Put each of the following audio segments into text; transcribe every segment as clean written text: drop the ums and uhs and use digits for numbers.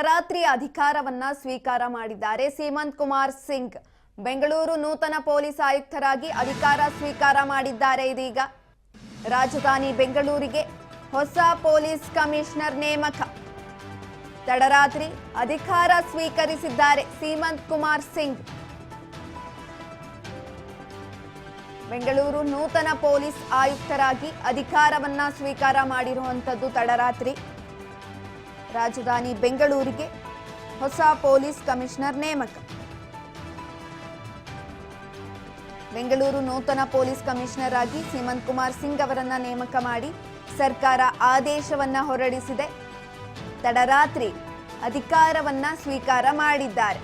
ತಡರಾತ್ರಿ ಅಧಿಕಾರವನ್ನ ಸ್ವೀಕಾರ ಮಾಡಿದ್ದಾರೆ ಸೀಮಂತ್ ಕುಮಾರ್ ಸಿಂಗ್. ಬೆಂಗಳೂರು ನೂತನ ಪೊಲೀಸ್ ಆಯುಕ್ತರಾಗಿ ಅಧಿಕಾರ ಸ್ವೀಕಾರ ಮಾಡಿದ್ದಾರೆ. ಇದೀಗ ರಾಜಧಾನಿ ಬೆಂಗಳೂರಿಗೆ ಹೊಸ ಪೊಲೀಸ್ ಕಮಿಷನರ್ ನೇಮಕ. ತಡರಾತ್ರಿ ಅಧಿಕಾರ ಸ್ವೀಕರಿಸಿದ್ದಾರೆ ಸೀಮಂತ್ ಕುಮಾರ್ ಸಿಂಗ್. ಬೆಂಗಳೂರು ನೂತನ ಪೊಲೀಸ್ ಆಯುಕ್ತರಾಗಿ ಅಧಿಕಾರವನ್ನ ಸ್ವೀಕಾರ ಮಾಡಿರುವಂತದ್ದು ತಡರಾತ್ರಿ. ರಾಜಧಾನಿ ಬೆಂಗಳೂರಿಗೆ ಹೊಸ ಪೊಲೀಸ್ ಕಮಿಷನರ್ ನೇಮಕ. ಬೆಂಗಳೂರು ನೂತನ ಪೊಲೀಸ್ ಕಮಿಷನರ್ ಆಗಿ ಸೀಮಂತ್ ಕುಮಾರ್ ಸಿಂಗ್ ಅವರನ್ನ ನೇಮಕ ಮಾಡಿ ಸರ್ಕಾರ ಆದೇಶವನ್ನ ಹೊರಡಿಸಿದೆ. ತಡರಾತ್ರಿ ಅಧಿಕಾರವನ್ನ ಸ್ವೀಕಾರ ಮಾಡಿದ್ದಾರೆ.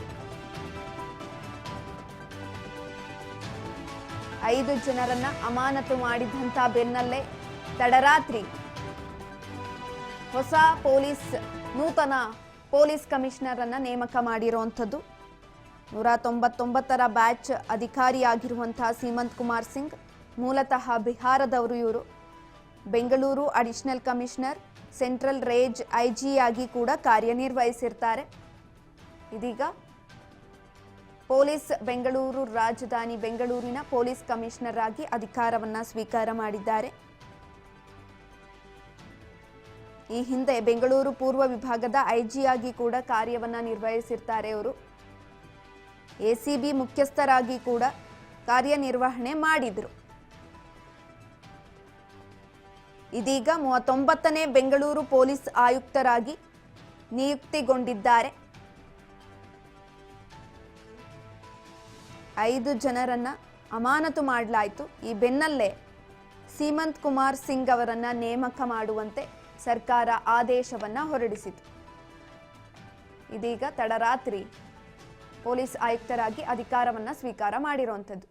5 ಜನರನ್ನ ಅಮಾನತು ಮಾಡಿದಂತ ಬೆನ್ನಲ್ಲೇ ತಡರಾತ್ರಿ ಹೊಸ ನೂತನ ಪೊಲೀಸ್ ಕಮಿಷನರ್ ಅನ್ನ ನೇಮಕ ಮಾಡಿರುವಂಥದ್ದು. 199ರ ಬ್ಯಾಚ್ ಅಧಿಕಾರಿಯಾಗಿರುವಂತಹ ಸೀಮಂತ್ ಕುಮಾರ್ ಸಿಂಗ್ ಮೂಲತಃ ಬಿಹಾರದವರು. ಇವರು Bengaluru additional commissioner, central range IG ಆಗಿ ಕೂಡ ಕಾರ್ಯನಿರ್ವಹಿಸಿರ್ತಾರೆ. ಇದೀಗ ಬೆಂಗಳೂರು ರಾಜಧಾನಿ ಬೆಂಗಳೂರಿನ ಪೊಲೀಸ್ ಕಮಿಷನರ್ ಆಗಿ ಅಧಿಕಾರವನ್ನ ಸ್ವೀಕಾರ ಮಾಡಿದ್ದಾರೆ. ಈ ಹಿಂದೆ ಬೆಂಗಳೂರು ಪೂರ್ವ ವಿಭಾಗದ ಐಜಿ ಆಗಿ ಕೂಡ ಕಾರ್ಯವನ್ನ ನಿರ್ವಹಿಸಿರ್ತಾರೆ. ಅವರು ಎಸಿಬಿ ಮುಖ್ಯಸ್ಥರಾಗಿ ಕೂಡ ಕಾರ್ಯನಿರ್ವಹಣೆ ಮಾಡಿದ್ರು. ಇದೀಗ 39ನೇ ಬೆಂಗಳೂರು ಪೊಲೀಸ್ ಆಯುಕ್ತರಾಗಿ ನಿಯುಕ್ತಿಗೊಂಡಿದ್ದಾರೆ. 5 ಜನರನ್ನ ಅಮಾನತು ಮಾಡಲಾಯಿತು. ಈ ಬೆನ್ನಲ್ಲೇ ಸೀಮಂತ್ ಕುಮಾರ್ ಸಿಂಗ್ ಅವರನ್ನ ನೇಮಕ ಮಾಡುವಂತೆ ಸರ್ಕಾರ ಆದೇಶವನ್ನ ಹೊರಡಿಸಿತು. ಇದೀಗ ತಡರಾತ್ರಿ ಪೊಲೀಸ್ ಆಯುಕ್ತರಾಗಿ ಅಧಿಕಾರವನ್ನ ಸ್ವೀಕಾರ ಮಾಡಿರುವಂಥದ್ದು.